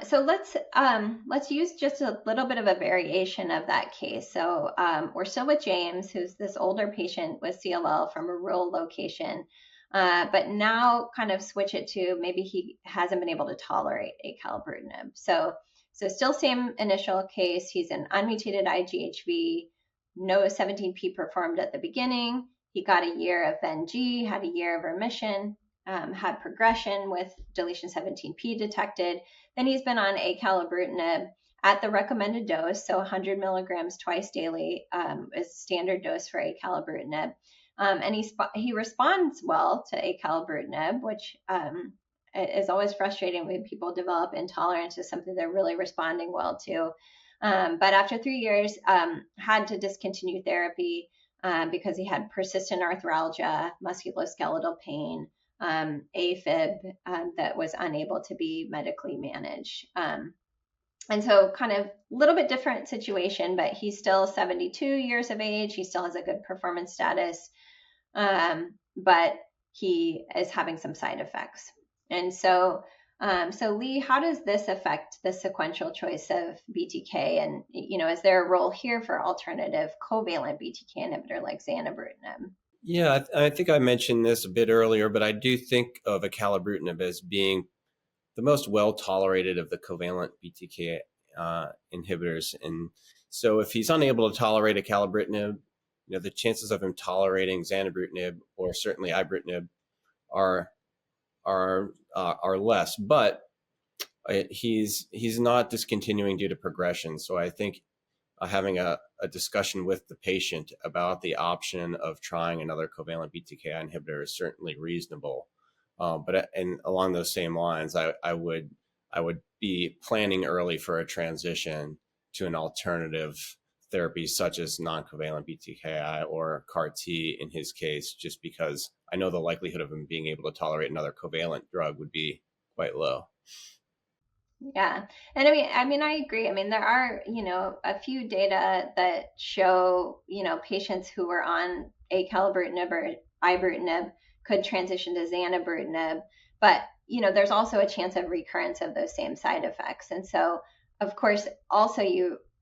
[SPEAKER 2] So let's use just a little bit of a variation of that case. So we're still with James, who's this older patient with CLL from a rural location, but now kind of switch it to maybe he hasn't been able to tolerate acalabrutinib. So still same initial case. He's an unmutated IgHV, no 17p performed at the beginning. He got a year of Ven-G, had a year of remission, had progression with deletion 17p detected. Then he's been on acalabrutinib at the recommended dose, so 100 milligrams twice daily is standard dose for acalabrutinib. And he responds well to acalabrutinib, which is always frustrating when people develop intolerance to something they're really responding well to. But after 3 years, had to discontinue therapy because he had persistent arthralgia, musculoskeletal pain, AFib that was unable to be medically managed. And so kind of a little bit different situation, but he's still 72 years of age. He still has a good performance status, but he is having some side effects. And so, Lee, how does this affect the sequential choice of BTK? And, is there a role here for alternative covalent BTK inhibitor like zanubrutinib?
[SPEAKER 3] Yeah, I think I mentioned this a bit earlier, but I do think of acalabrutinib as being the most well-tolerated of the covalent BTK inhibitors. And so if he's unable to tolerate acalabrutinib, the chances of him tolerating zanubrutinib or certainly ibrutinib are less. But he's not discontinuing due to progression. So I think having a discussion with the patient about the option of trying another covalent BTK inhibitor is certainly reasonable. But along those same lines, I would be planning early for a transition to an alternative therapy such as non-covalent BTKI or CAR T in his case, just because I know the likelihood of him being able to tolerate another covalent drug would be quite low.
[SPEAKER 2] Yeah. And I mean, I agree. I mean, there are, a few data that show, patients who were on acalabrutinib or ibrutinib could transition to zanubrutinib, but, there's also a chance of recurrence of those same side effects. And so, of course, also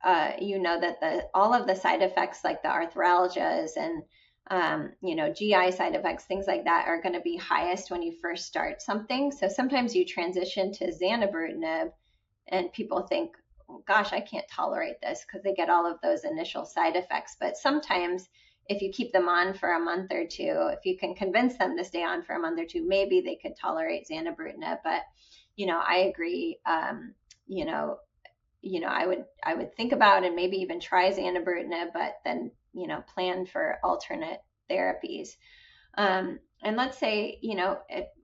[SPEAKER 2] that all of the side effects like the arthralgias and, GI side effects, things like that are going to be highest when you first start something. So sometimes you transition to zanubrutinib and people think, oh, gosh, I can't tolerate this because they get all of those initial side effects. But sometimes if you keep them on for a month or two, if you can convince them to stay on for a month or two, maybe they could tolerate zanubrutinib. But, I agree. I would think about and maybe even try zanubrutinib, but then, plan for alternate therapies. And let's say,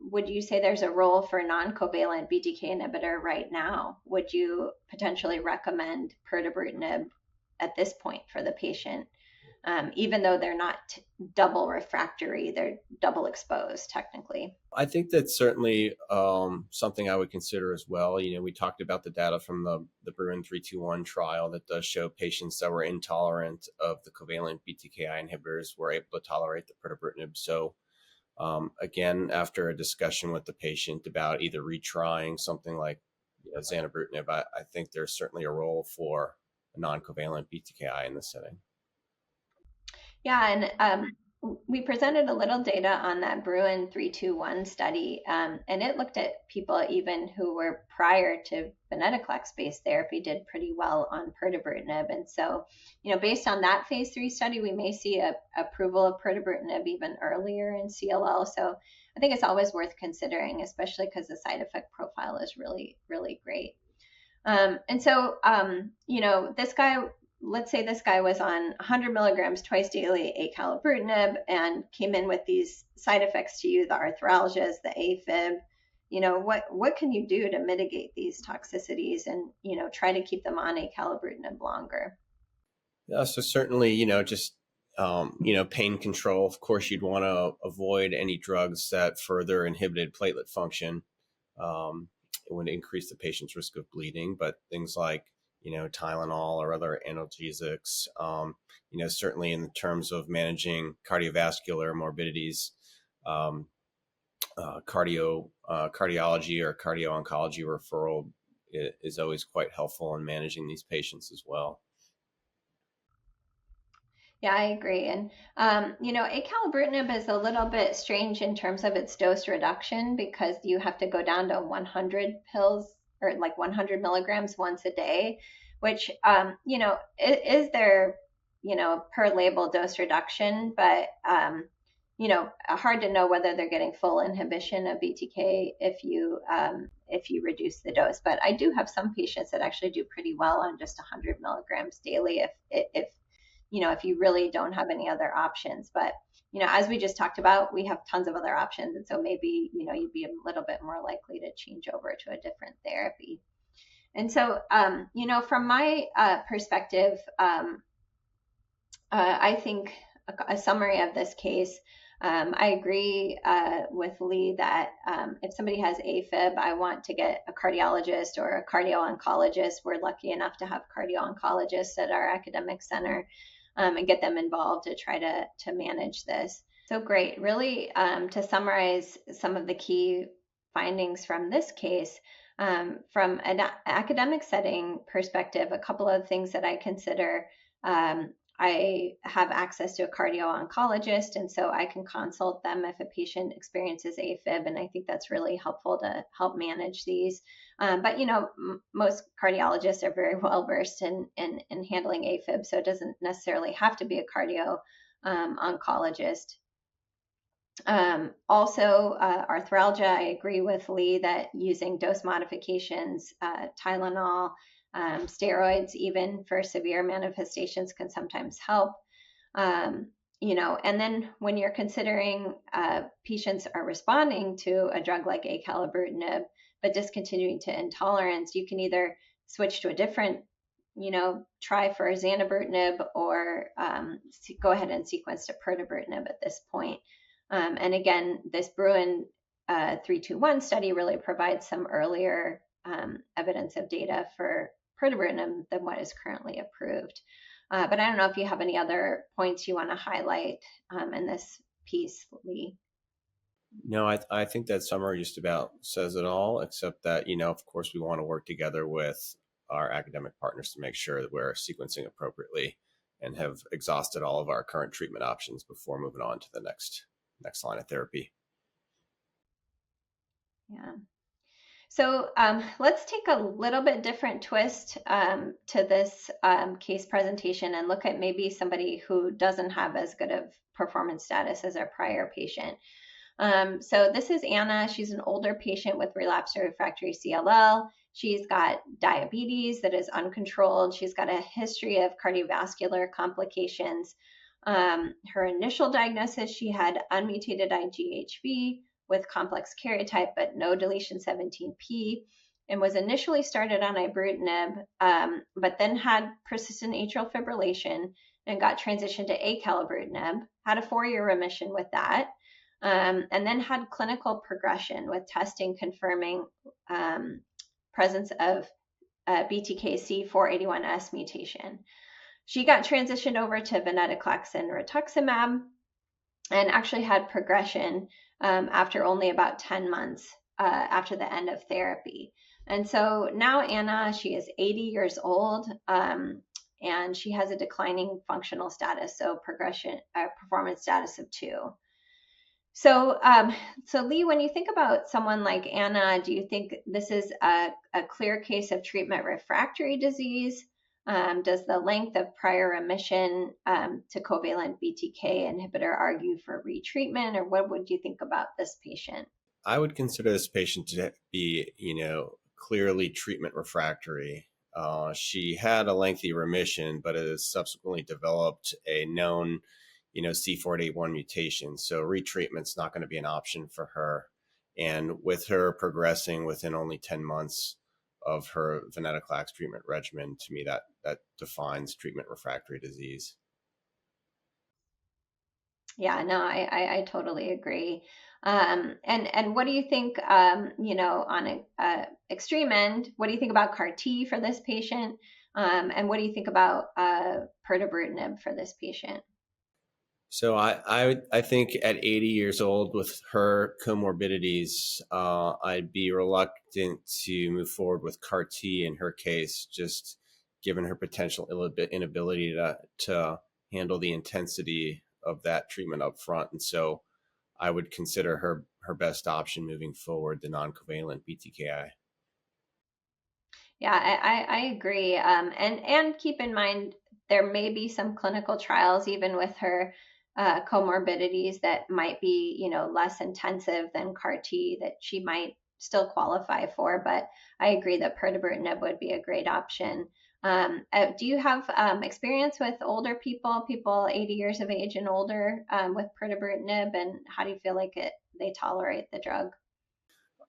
[SPEAKER 2] would you say there's a role for non-covalent BTK inhibitor right now? Would you potentially recommend pirtobrutinib at this point for the patient? even though they're not double refractory, they're double exposed technically.
[SPEAKER 3] I think that's certainly something I would consider as well. We talked about the data from the Bruin 321 trial that does show patients that were intolerant of the covalent BTKI inhibitors were able to tolerate the pirtobrutinib. So again, after a discussion with the patient about either retrying something like zanubrutinib, I think there's certainly a role for a non-covalent BTKI in this setting.
[SPEAKER 2] Yeah, and we presented a little data on that Bruin 321 study, and it looked at people even who were prior to venetoclax-based therapy did pretty well on pirtobrutinib. And so, based on that phase 3 study, we may see a approval of pirtobrutinib even earlier in CLL. So I think it's always worth considering, especially because the side effect profile is really, really great. And so, this guy, let's say this guy was on 100 milligrams twice daily acalabrutinib and came in with these side effects to you, the arthralgias, the AFib. What can you do to mitigate these toxicities and, try to keep them on acalabrutinib longer?
[SPEAKER 3] Yeah, so certainly, just, pain control. Of course, you'd want to avoid any drugs that further inhibited platelet function. It would increase the patient's risk of bleeding, but things like Tylenol or other analgesics, certainly in terms of managing cardiovascular morbidities, cardiology or cardio-oncology referral is always quite helpful in managing these patients as well.
[SPEAKER 2] Yeah, I agree. And, acalabrutinib is a little bit strange in terms of its dose reduction because you have to go down to 100 pills or like 100 milligrams once a day, which, is their, per label dose reduction, but, hard to know whether they're getting full inhibition of BTK if you reduce the dose. But I do have some patients that actually do pretty well on just 100 milligrams daily if you really don't have any other options. But, as we just talked about, we have tons of other options. And so maybe, you'd be a little bit more likely to change over to a different therapy. And so, from my perspective, I think a summary of this case, I agree with Lee that if somebody has AFib, I want to get a cardiologist or a cardio-oncologist. We're lucky enough to have cardio-oncologists at our academic center and get them involved to try to manage this. So great. Really, to summarize some of the key findings from this case, from an academic setting perspective, a couple of things that I consider. I have access to a cardio-oncologist, and so I can consult them if a patient experiences AFib, and I think that's really helpful to help manage these. But, most cardiologists are very well versed in handling AFib, so it doesn't necessarily have to be a cardio-oncologist. Also, arthralgia, I agree with Lee that using dose modifications, Tylenol, steroids, even for severe manifestations, can sometimes help. And then when you're considering patients are responding to a drug like acalabrutinib, but discontinuing to intolerance, you can either switch to a different, try for zanubrutinib or go ahead and sequence to pirtobrutinib at this point. And again, this Bruin 321 study really provides some earlier evidence of data for pirtobrutinib than what is currently approved. But I don't know if you have any other points you want to highlight in this piece, Lee.
[SPEAKER 3] No, I think that summary just about says it all, except that, of course, we want to work together with our academic partners to make sure that we're sequencing appropriately and have exhausted all of our current treatment options before moving on to the next line of therapy.
[SPEAKER 2] Yeah. So let's take a little bit different twist to this case presentation and look at maybe somebody who doesn't have as good of performance status as our prior patient. So this is Anna. She's an older patient with relapsed or refractory CLL. She's got diabetes that is uncontrolled. She's got a history of cardiovascular complications. Her initial diagnosis, she had unmutated IgHV with complex karyotype, but no deletion 17p, and was initially started on ibrutinib, but then had persistent atrial fibrillation and got transitioned to acalabrutinib, had a 4-year remission with that, and then had clinical progression with testing confirming presence of BTK C481S mutation. She got transitioned over to venetoclax and rituximab and actually had progression after only about 10 months after the end of therapy. And so now Anna, she is 80 years old, and she has a declining functional status, so performance status of 2. So, Lee, when you think about someone like Anna, do you think this is a clear case of treatment refractory disease? Does the length of prior remission to covalent BTK inhibitor argue for retreatment, or what would you think about this patient?
[SPEAKER 3] I would consider this patient to be, clearly treatment refractory. She had a lengthy remission, but has subsequently developed a known, C481 mutation. So retreatment's not going to be an option for her. And with her progressing within only 10 months of her venetoclax treatment regimen, to me, that defines treatment refractory disease.
[SPEAKER 2] Yeah, no, I totally agree. And what do you think, on a extreme end, what do you think about CAR T for this patient? And what do you think about pirtobrutinib for this patient?
[SPEAKER 3] So I think at 80 years old with her comorbidities, I'd be reluctant to move forward with CAR T in her case, just given her potential inability to handle the intensity of that treatment up front. And so I would consider her best option moving forward, the non-covalent BTKI.
[SPEAKER 2] Yeah, I agree. And keep in mind, there may be some clinical trials, even with her comorbidities, that might be, less intensive than CAR T, that she might still qualify for. But I agree that pirtobrutinib would be a great option. Do you have experience with older people 80 years of age and older, with pirtobrutinib, and how do you feel like they tolerate the drug?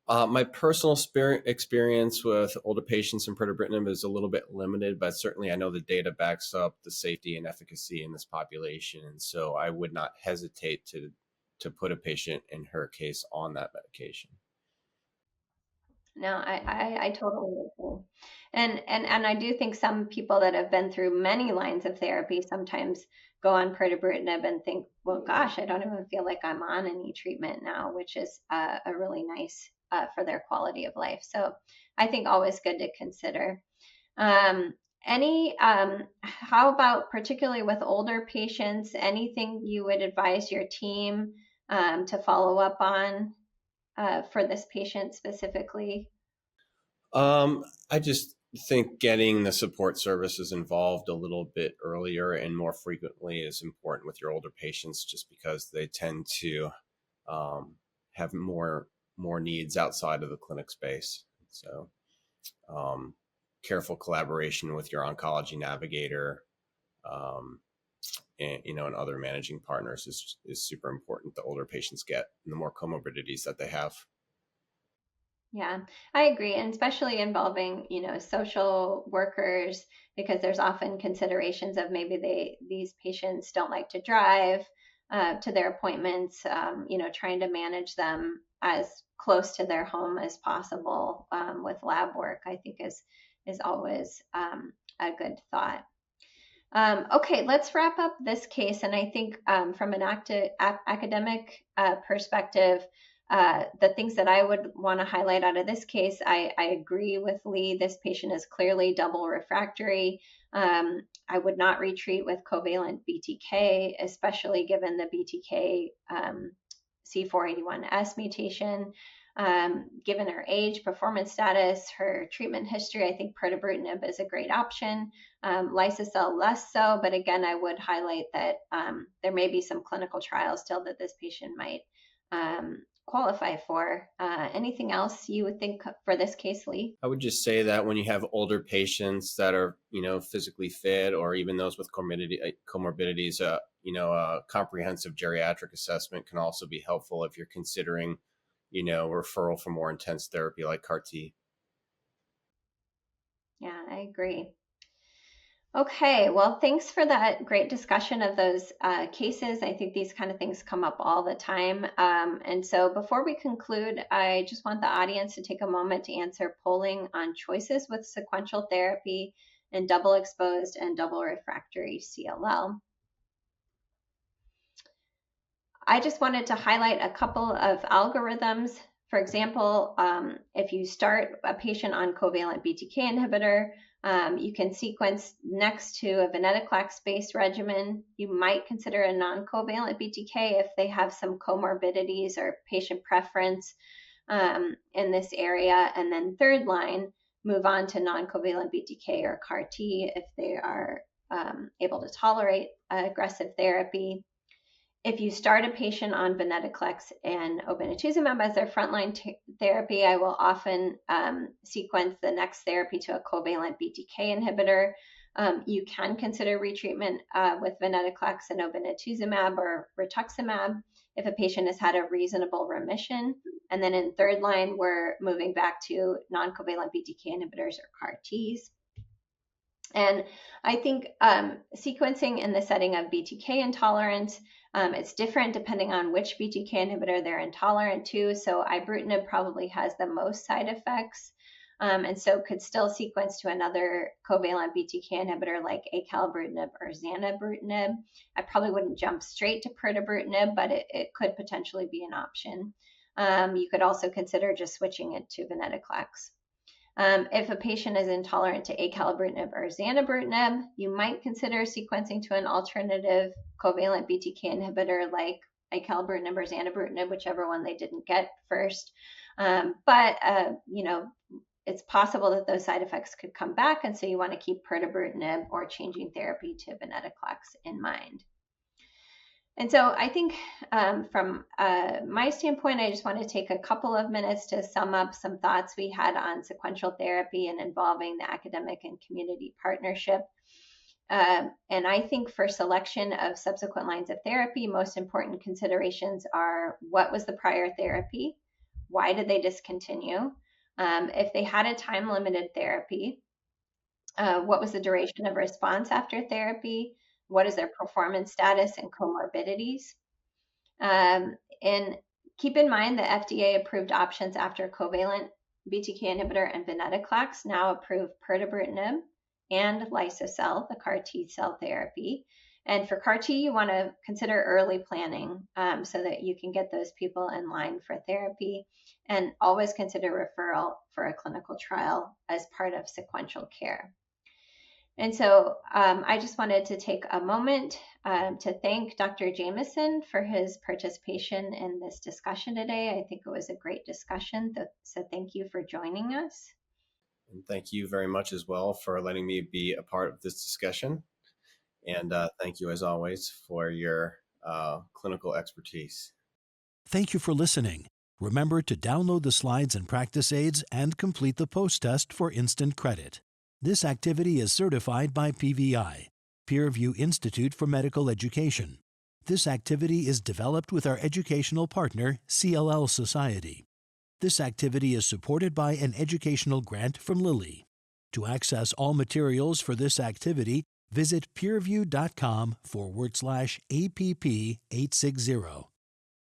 [SPEAKER 3] My personal experience with older patients in pirtobrutinib is a little bit limited, but certainly I know the data backs up the safety and efficacy in this population. And so I would not hesitate to put a patient in her case on that medication.
[SPEAKER 2] No, I totally agree. And I do think some people that have been through many lines of therapy sometimes go on pirtobrutinib and think, well, gosh, I don't even feel like I'm on any treatment now, which is a really nice for their quality of life. So I think always good to consider. How about particularly with older patients, anything you would advise your team to follow up on for this patient specifically?
[SPEAKER 3] I just think getting the support services involved a little bit earlier and more frequently is important with your older patients, just because they tend to have more needs outside of the clinic space. So careful collaboration with your oncology navigator and other managing partners is super important. The older patients get, and the more comorbidities that they have.
[SPEAKER 2] Yeah, I agree. And especially involving, social workers, because there's often considerations of maybe these patients don't like to drive to their appointments, trying to manage them as close to their home as possible with lab work, I think is always a good thought. Okay, let's wrap up this case. And I think from an academic perspective, the things that I would want to highlight out of this case, I agree with Lee. This patient is clearly double refractory. I would not retreat with covalent BTK, especially given the BTK C481S mutation. Given her age, performance status, her treatment history, I think pirtobrutinib is a great option. Lysocell less so, but again, I would highlight that there may be some clinical trials still that this patient might qualify for. Anything else you would think for this case, Lee?
[SPEAKER 3] I would just say that when you have older patients that are, physically fit, or even those with comorbidities, a comprehensive geriatric assessment can also be helpful if you're considering, referral for more intense therapy like CAR T.
[SPEAKER 2] Yeah, I agree. Okay, well, thanks for that great discussion of those cases. I think these kind of things come up all the time. And so before we conclude, I just want the audience to take a moment to answer polling on choices with sequential therapy in double exposed and double refractory CLL. I just wanted to highlight a couple of algorithms. For example, if you start a patient on covalent BTK inhibitor, you can sequence next to a venetoclax-based regimen. You might consider a non-covalent BTK if they have some comorbidities or patient preference in this area. And then third line, move on to non-covalent BTK or CAR T if they are able to tolerate aggressive therapy. If you start a patient on venetoclax and obinutuzumab as their frontline therapy, I will often sequence the next therapy to a covalent BTK inhibitor. You can consider retreatment with venetoclax and obinutuzumab or rituximab if a patient has had a reasonable remission. And then in third line, we're moving back to non-covalent BTK inhibitors or CAR Ts. And I think sequencing in the setting of BTK intolerance, it's different depending on which BTK inhibitor they're intolerant to. So ibrutinib probably has the most side effects, and so could still sequence to another covalent BTK inhibitor like acalabrutinib or zanubrutinib. I probably wouldn't jump straight to pirtobrutinib, but it could potentially be an option. You could also consider just switching it to venetoclax. If a patient is intolerant to acalabrutinib or zanubrutinib, you might consider sequencing to an alternative covalent BTK inhibitor like acalabrutinib or zanubrutinib, whichever one they didn't get first. But it's possible that those side effects could come back, and so you want to keep pirtobrutinib or changing therapy to venetoclax in mind. And so I think from my standpoint, I just want to take a couple of minutes to sum up some thoughts we had on sequential therapy and involving the academic and community partnership. And I think for selection of subsequent lines of therapy, most important considerations are: what was the prior therapy? Why did they discontinue? If they had a time-limited therapy, what was the duration of response after therapy? What is their performance status and comorbidities? And keep in mind the FDA-approved options after covalent BTK inhibitor and venetoclax now approve pirtobrutinib and liso-cel, the CAR T cell therapy. And for CAR T, you want to consider early planning so that you can get those people in line for therapy, and always consider referral for a clinical trial as part of sequential care. And so I just wanted to take a moment to thank Dr. Jameson for his participation in this discussion today. I think it was a great discussion, so thank you for joining us.
[SPEAKER 3] And thank you very much as well for letting me be a part of this discussion. And thank you, as always, for your clinical expertise.
[SPEAKER 1] Thank you for listening. Remember to download the slides and practice aids and complete the post-test for instant credit. This activity is certified by PVI, PeerView Institute for Medical Education. This activity is developed with our educational partner, CLL Society. This activity is supported by an educational grant from Lilly. To access all materials for this activity, visit peerview.com/APP860.